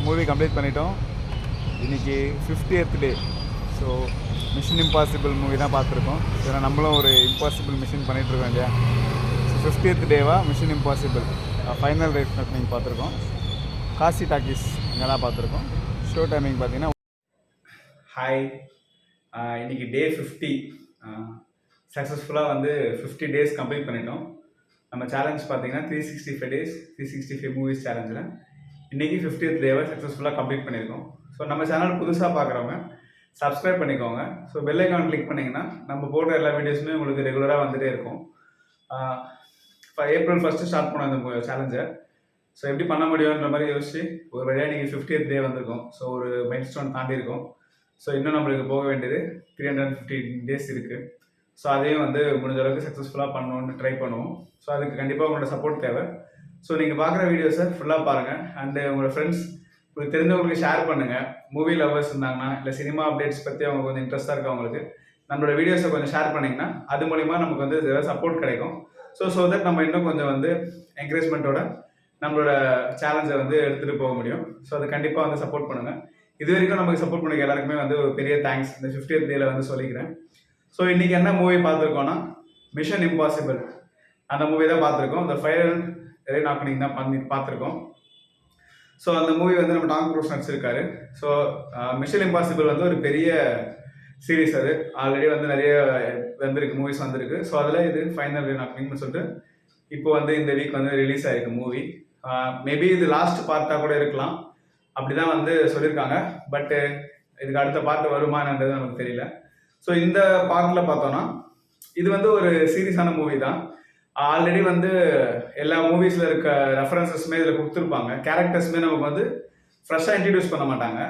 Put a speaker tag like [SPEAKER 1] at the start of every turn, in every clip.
[SPEAKER 1] Movie complete பண்ணிட்டோம். இன்றைக்கி 50th day. So Mission Impossible movie தான் பார்த்துருக்கோம். ஏன்னா நம்மளும் ஒரு இம்பாசிபிள் மிஷன் பண்ணிகிட்ருக்கோம் இல்லையா. ஸோ 50th டேவாக மிஷன் இம்பாசிபிள் ஃபைனல் ரேஸ் நீங்கள் பார்த்துருக்கோம். காசி டாக்கீஸ் இங்கே தான் பார்த்துருக்கோம். ஷோ டைமிங் பார்த்தீங்கன்னா ஹாய். இன்றைக்கி டே 50 சக்ஸஸ்ஃபுல்லாக வந்து 50 டேஸ் கம்ப்ளீட் பண்ணிட்டோம். நம்ம சேலஞ்ச் பார்த்தீங்கன்னா 365 டேஸ் 365 மூவிஸ் சேலஞ்சில் இன்றைக்கி 50th டேவை சக்ஸஸ்ஃபுல்லாக கம்ப்ளீட் பண்ணியிருக்கோம். ஸோ நம்ம சேனல் புதுசாக பார்க்குறவங்க சப்ஸ்கிரைப் பண்ணிக்கோங்க. ஸோ பெல் ஐக்கான் கிளிக் பண்ணிங்கன்னா நம்ம போடுற எல்லா வீடியோஸுமே உங்களுக்கு ரெகுலராக வந்துகிட்டே இருக்கும். இப்போ April 1 ஸ்டார்ட் பண்ண அந்த சேலஞ்சை ஸோ எப்படி பண்ண முடியுன்ற மாதிரி யோசிச்சு ஒரு வழியாக நீங்கள் 50th டே வந்திருக்கோம். ஸோ ஒரு மைல் ஸ்டோன் தாண்டி இருக்கும். ஸோ இன்னும் நம்மளுக்கு போக வேண்டியது 350 டேஸ் இருக்குது. ஸோ அதையும் வந்து முடிஞ்ச அளவுக்கு சக்ஸஸ்ஃபுல்லாக பண்ணணுன்னு ட்ரை பண்ணுவோம். ஸோ அதுக்கு கண்டிப்பாக உங்களோட சப்போர்ட் தேவை. ஸோ நீங்கள் பார்க்குற வீடியோஸை ஃபுல்லாக பாருங்கள். அண்டு உங்களோட ஃப்ரெண்ட்ஸ் உங்களுக்கு தெரிஞ்சவங்களுக்கு ஷேர் பண்ணுங்கள். மூவி லவர்ஸ் இருந்தாங்கன்னா இல்லை சினிமா அப்டேட்ஸ் பற்றி அவங்க கொஞ்சம் இன்ட்ரெஸ்ட்டாக இருக்கவங்களுக்கு நம்மளோட வீடியோஸை கொஞ்சம் ஷேர் பண்ணிங்கன்னா அது மூலிமா நமக்கு வந்து ஏதாவது சப்போர்ட் கிடைக்கும். ஸோ தட் நம்ம இன்னும் கொஞ்சம் வந்து என்கரேஜ்மெண்ட்டோட நம்மளோட சேலஞ்சை வந்து எடுத்துகிட்டு போக முடியும். ஸோ அதை கண்டிப்பாக வந்து சப்போர்ட் பண்ணுங்கள். இது வரைக்கும் நமக்கு சப்போர்ட் பண்ணுங்க எல்லாருக்குமே வந்து ஒரு பெரிய தேங்க்ஸ் இந்த 50th டேல வந்து சொல்லிக்கிறேன். ஸோ இன்றைக்கி என்ன மூவி பார்த்துருக்கோன்னா மிஷன் இம்பாசிபிள் அந்த மூவி தான் பார்த்துருக்கோம். இந்த ஃபைனல் ரீநாக்கிங் தான் பார்த்துருக்கோம். ஸோ அந்த மூவி வந்து நம்ம டாம் க்ரூஸ் நடிச்சிருக்காரு. ஸோ மிஷன் இம்பாசிபிள் வந்து ஒரு பெரிய சீரீஸ். அது ஆல்ரெடி வந்து நிறைய வந்திருக்கு, மூவிஸ் வந்திருக்கு. ஸோ அதில் இது ஃபைனல் ரீநாக்கிங்னு சொல்லிட்டு இப்போ வந்து இந்த வீக் வந்து ரிலீஸ் ஆகிருக்கு மூவி. மேபி இது லாஸ்ட் பார்ட்டாக கூட இருக்கலாம், அப்படி தான் வந்து சொல்லியிருக்காங்க. பட்டு இதுக்கு அடுத்த பார்ட் வருமானன்றது நமக்கு தெரியல. ஸோ இந்த பார்ட்டில் பார்த்தோன்னா இது வந்து ஒரு சீரியஸான மூவி தான். ஆல்ரெடி வந்து எல்லா மூவிஸில் இருக்க ரெஃபரன்சஸ்மே இதில் கொடுத்துருப்பாங்க. கேரக்டர்ஸுமே நமக்கு வந்து ஃப்ரெஷ்ஷாக இன்ட்ரடியூஸ் பண்ண மாட்டாங்க.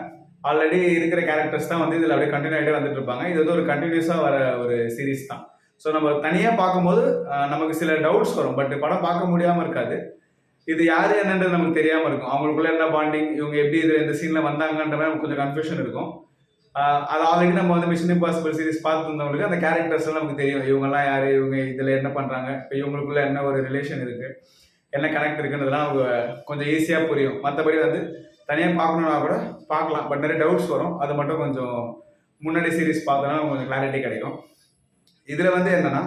[SPEAKER 1] ஆல்ரெடி இருக்கிற கேரக்டர்ஸ் தான் வந்து இதில் அப்படியே கண்டினியூ ஆகிட்டே வந்துட்டு இருப்பாங்க. இது வந்து ஒரு கண்டினியூஸாக வர ஒரு சீரீஸ் தான். ஸோ நம்ம தனியாக பார்க்கும்போது நமக்கு சில டவுட்ஸ் வரும். பட் படம் பார்க்க முடியாமல் இருக்காது. இது யார் என்னன்றது நமக்கு தெரியாமல் இருக்கும். அவங்களுக்குள்ள என்ன பாண்டிங், இவங்க எப்படி இதில் இந்த சீனில் வந்தாங்கன்ற மாதிரி நமக்கு கொஞ்சம் கன்ஃபியூஷன் இருக்கும். அது ஆல்ரெடி நம்ம வந்து மிஷன் இம்பாசிபிள் சீரிஸ் பார்த்துருந்தவங்களுக்கு அந்த கேரக்டர்ஸ்லாம் நமக்கு தெரியும். இவங்கெல்லாம் யார், இவங்க இதில் என்ன பண்ணுறாங்க, இப்போ இவங்களுக்குள்ள என்ன ஒரு ரிலேஷன் இருக்குது, என்ன கனெக்ட் இருக்குன்றதுலாம் அவங்க கொஞ்சம் ஈஸியாக புரியும். மற்றபடி வந்து தனியாக பார்க்கணுன்னா கூட பார்க்கலாம். பட் நிறைய டவுட்ஸ் வரும். அது மட்டும் கொஞ்சம் முன்னாடி சீரிஸ் பார்த்தோன்னா கொஞ்சம் கிளாரிட்டி கிடைக்கும். இதில் வந்து என்னென்னா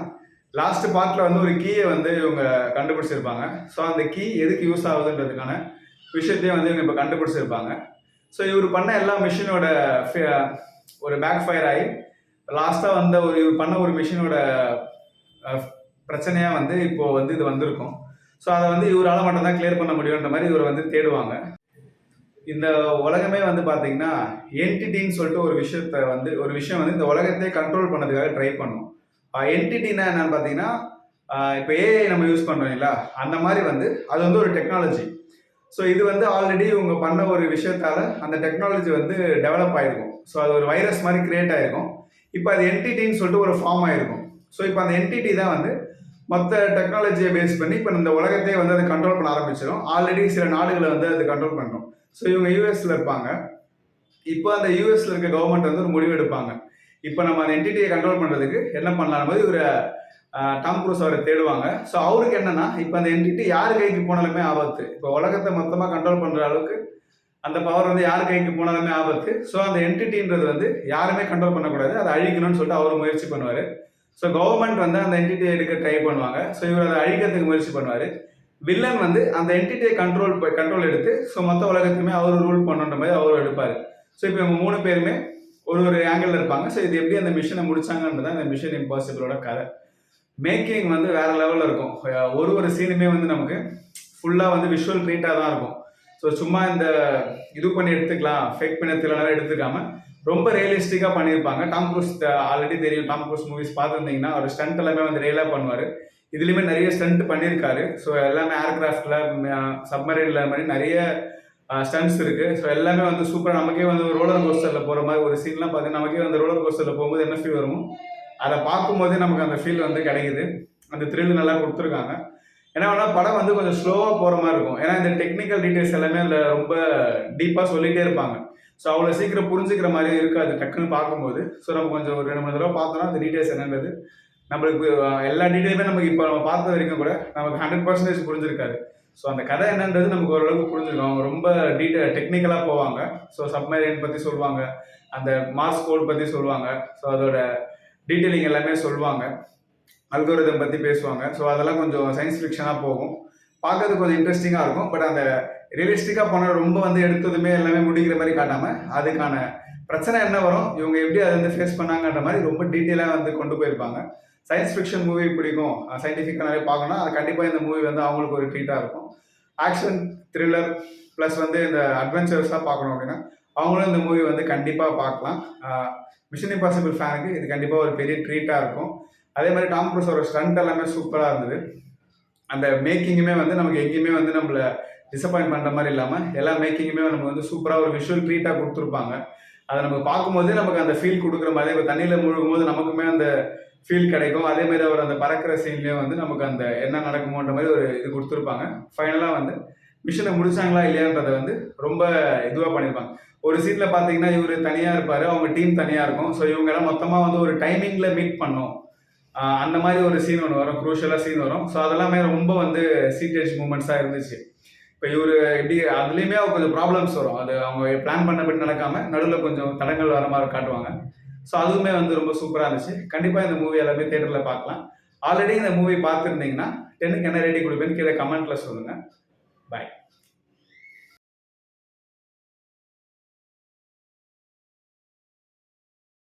[SPEAKER 1] லாஸ்ட் பார்ட்டில் வந்து ஒரு கீயை வந்து இவங்க கண்டுபிடிச்சிருப்பாங்க. ஸோ அந்த கீ எதுக்கு யூஸ் ஆகுதுன்றதுக்கான விஷயத்தையும் வந்து இவங்க இப்போ கண்டுபிடிச்சிருப்பாங்க. ஸோ இவர் பண்ண எல்லா மிஷினோட ஒரு பேக் ஃபயர் ஆகி லாஸ்ட்டாக வந்த இவர் பண்ண ஒரு மிஷினோட பிரச்சனையாக வந்து இப்போது வந்து இது வந்திருக்கும். ஸோ அதை வந்து இவரால் மட்டும் தான் கிளியர் பண்ண முடியுன்ற மாதிரி இவர் வந்து தேடுவாங்க. இந்த உலகமே வந்து பார்த்தீங்கன்னா என்டிட்டின்னு சொல்லிட்டு ஒரு விஷயம் வந்து இந்த உலகத்தையே கண்ட்ரோல் பண்ணதுக்காக ட்ரை பண்ணும். என்டிட்டினா என்னன்னு பார்த்தீங்கன்னா இப்போ ஏஐ நம்ம யூஸ் பண்ணுறோங்களா, அந்த மாதிரி வந்து அது வந்து ஒரு டெக்னாலஜி. ஸோ இது வந்து ஆல்ரெடி இவங்க பண்ண ஒரு விஷயத்தால் அந்த டெக்னாலஜி வந்து டெவலப் ஆகிருக்கும். ஸோ அது ஒரு வைரஸ் மாதிரி கிரியேட் ஆகிருக்கும். இப்போ அது என்டிட்டின்னு சொல்லிட்டு ஒரு ஃபார்ம் ஆகிருக்கும். ஸோ இப்போ அந்த என்டிட்டி தான் வந்து மற்ற டெக்னாலஜியை பேஸ் பண்ணி இப்போ இந்த உலகத்தையே வந்து அதை கண்ட்ரோல் பண்ண ஆரம்பிச்சிடும். ஆல்ரெடி சில நாடுகளை வந்து அது கண்ட்ரோல் பண்ணுறோம். ஸோ இவங்க யூஎஸ்ல இருப்பாங்க. இப்போ அந்த யூஎஸ்ல இருக்க கவர்மெண்ட் வந்து ஒரு முடிவு எடுப்பாங்க. இப்போ நம்ம அந்த என்டிட்டியை கண்ட்ரோல் பண்ணுறதுக்கு என்ன பண்ணலாம் போது இவர் டாம் க்ரூஸ் அவரை தேடுவாங்க. ஸோ அவருக்கு என்னன்னா இப்போ அந்த என்டிட்டி யார் கைக்கு போனாலுமே ஆபத்து. இப்போ உலகத்தை மொத்தமாக கண்ட்ரோல் பண்ணுற அளவுக்கு அந்த பவர் வந்து யார் கைக்கு போனாலுமே ஆபத்து. ஸோ அந்த என்டிட்டின்றது வந்து யாருமே கண்ட்ரோல் பண்ணக்கூடாது, அதை அழிக்கணும்னு சொல்லிட்டு அவர் முயற்சி பண்ணுவார். ஸோ கவர்மெண்ட் வந்து அந்த என்டிட்டியை எடுக்க ட்ரை பண்ணுவாங்க. ஸோ இவர் அதை அழிக்கிறதுக்கு முயற்சி பண்ணுவார். வில்லன் வந்து அந்த என்டிட்டியை கண்ட்ரோல் எடுத்து ஸோ மொத்த உலகத்துக்குமே அவர் ரூல் பண்ணுன்ற மாதிரி அவர் எடுப்பார். ஸோ இப்போ இவங்க 3 பேருமே ஒரு ஆங்கிள் இருப்பாங்க. ஸோ இது எப்படி அந்த மிஷனை முடிச்சாங்கன்றது அந்த மிஷன் இம்பாசிபிளோட கதை. மேக்கிங் வந்து வேற லெவலில் இருக்கும். ஒரு சீனுமே வந்து நமக்கு ஃபுல்லாக வந்து விஷுவல் ட்ரீட்டாக தான் இருக்கும். ஸோ சும்மா இந்த இது பண்ணி எடுத்துக்கலாம், ஃபேக் பண்ணி எடுத்துக்காம ரொம்ப ரியலிஸ்டிக்காக பண்ணியிருப்பாங்க. டாம் க்ரூஸ் ஆல்ரெடி தெரியும். டாம் க்ரூஸ் மூவிஸ் பார்த்துருந்தீங்கன்னா அவர் ஸ்டண்ட் எல்லாமே வந்து ரியலாக பண்ணுவார். இதுலேயுமே நிறைய ஸ்டண்ட் பண்ணியிருக்காரு. ஸோ எல்லாமே ஏர்கிராஃப்டில், சப்மரீனில் மாதிரி நிறைய ஸ்டண்ட்ஸ் இருக்குது. ஸோ எல்லாமே வந்து சூப்பராக நமக்கே வந்து ரோலர் கோஸ்டரில் போகிற மாதிரி ஒரு சீன்லாம் பார்த்தீங்கன்னா நமக்கே வந்து ரோலர் கோஸ்டரில் போகும்போது என்ன ஃபீல் வருமோ அதை பார்க்கும்போதே நமக்கு அந்த ஃபீல் வந்து கிடைக்குது. அந்த த்ரில் நல்லா கொடுத்துருக்காங்க. ஏன்னா படம் வந்து கொஞ்சம் ஸ்லோவாக போகிற மாதிரி இருக்கும். ஏன்னா இந்த டெக்னிக்கல் டீட்டெயில்ஸ் எல்லாமே அதில் ரொம்ப டீப்பாக சொல்லிகிட்டே இருப்பாங்க. ஸோ அவ்வளோ சீக்கிரம் புரிஞ்சுக்கிற மாதிரியே இருக்காது டக்குன்னு பார்க்கும்போது. ஸோ நம்ம கொஞ்சம் ஒரு 2-3 தடவை பார்த்தோன்னா அந்த டீட்டெயில்ஸ் என்னன்றது நம்மளுக்கு எல்லா டீட்டெயிலுமே நமக்கு இப்போ நம்ம பார்த்த வரைக்கும் கூட நமக்கு 100% புரிஞ்சிருக்காரு. ஸோ அந்த கதை என்னன்றது நமக்கு ஓரளவுக்கு புரிஞ்சிருக்கும். அவங்க ரொம்ப டெக்னிக்கலாக போவாங்க. ஸோ சப்மரைன் பற்றி சொல்லுவாங்க, அந்த மாஸ் கோட் பற்றி சொல்லுவாங்க, ஸோ அதோட டீட்டெயிலிங் எல்லாமே சொல்லுவாங்க, அல்கோரிதம் பற்றி பேசுவாங்க. ஸோ அதெல்லாம் கொஞ்சம் சயின்ஸ் ஃபிக்ஷனாக போகும், பார்க்கறதுக்கு கொஞ்சம் இன்ட்ரெஸ்டிங்காக இருக்கும். பட் அந்த ரியலிஸ்டிக்காக போன ரொம்ப வந்து எடுத்ததுமே எல்லாமே முடிக்கிற மாதிரி காட்டாமல் அதுக்கான பிரச்சனை என்ன வரும், இவங்க எப்படி அதை வந்து ஃபேஸ் பண்ணாங்கன்ற மாதிரி ரொம்ப டீட்டெயிலாக வந்து கொண்டு போயிருப்பாங்க. சயின்ஸ் ஃபிக்ஷன் மூவி பிடிக்கும், சயின்டிஃபிக்காக நிறைய பார்க்கணும், அது கண்டிப்பாக இந்த மூவி வந்து அவங்களுக்கு ஒரு ட்ரீட்டாக இருக்கும். ஆக்ஷன் த்ரில்லர் ப்ளஸ் வந்து இந்த அட்வென்ச்சர்ஸாக பார்க்கணும் அப்படின்னா அவங்களும் இந்த மூவி வந்து கண்டிப்பாக பார்க்கலாம். மிஷன் இம்பாசிபிள் ஃபேனுக்கு இது கண்டிப்பாக ஒரு பெரிய ட்ரீட்டாக இருக்கும். அதே மாதிரி டாம் க்ரூஸோட ஸ்டண்ட் எல்லாமே சூப்பராக இருந்தது. அந்த மேக்கிங்குமே வந்து நமக்கு எங்கேயுமே வந்து நம்மளை டிசப்பாயின்ட் பண்ணுற மாதிரி இல்லாமல் எல்லா மேக்கிங்குமே நமக்கு வந்து சூப்பராக ஒரு விஷுவல் ட்ரீட்டாக கொடுத்துருப்பாங்க. அதை நம்ம பார்க்கும்போதே நமக்கு அந்த ஃபீல் கொடுக்குற மாதிரி, இப்போ தண்ணியில் முழுகும் போது நமக்குமே அந்த ஃபீல் கிடைக்கும். அதே மாதிரி அவர் அந்த பறக்கிற சீன்லேயும் வந்து நமக்கு அந்த என்ன நடக்குமோன்ற மாதிரி ஒரு இது கொடுத்துருப்பாங்க. ஃபைனலாக வந்து மிஷனை முடிச்சாங்களா இல்லையான்றதை வந்து ரொம்ப இதுவாக பண்ணியிருப்பாங்க. ஒரு சீனில் பார்த்தீங்கன்னா இவர் தனியாக இருப்பார், அவங்க டீம் தனியாக இருக்கும். ஸோ இவங்கெல்லாம் மொத்தமாக வந்து ஒரு டைமிங்கில் மீட் பண்ணோம், அந்த மாதிரி ஒரு சீன் ஒன்று வரும், குரூஷியலாக சீன் வரும். ஸோ அதெல்லாமே ரொம்ப வந்து சீக்ரெட் மூமெண்ட்ஸாக இருந்துச்சு. இப்போ இவர் எப்படி அதுலேயுமே அவங்க கொஞ்சம் ப்ராப்ளம்ஸ் வரும், அது அவங்க பிளான் பண்ணபடி நடக்காமல் நடுவில் கொஞ்சம் தடங்கள் வர மாதிரி காட்டுவாங்க. ஸோ அதுவுமே வந்து ரொம்ப சூப்பராக இருந்துச்சு. கண்டிப்பாக இந்த மூவி எல்லாமே தேட்டரில் பார்க்கலாம். ஆல்ரெடி இந்த மூவி பார்த்துருந்தீங்கன்னா 10க்கு என்ன ரேட்டிங் கொடுப்பேன்னு கீழே கமெண்ட்டில் சொல்லுங்கள். பாய்.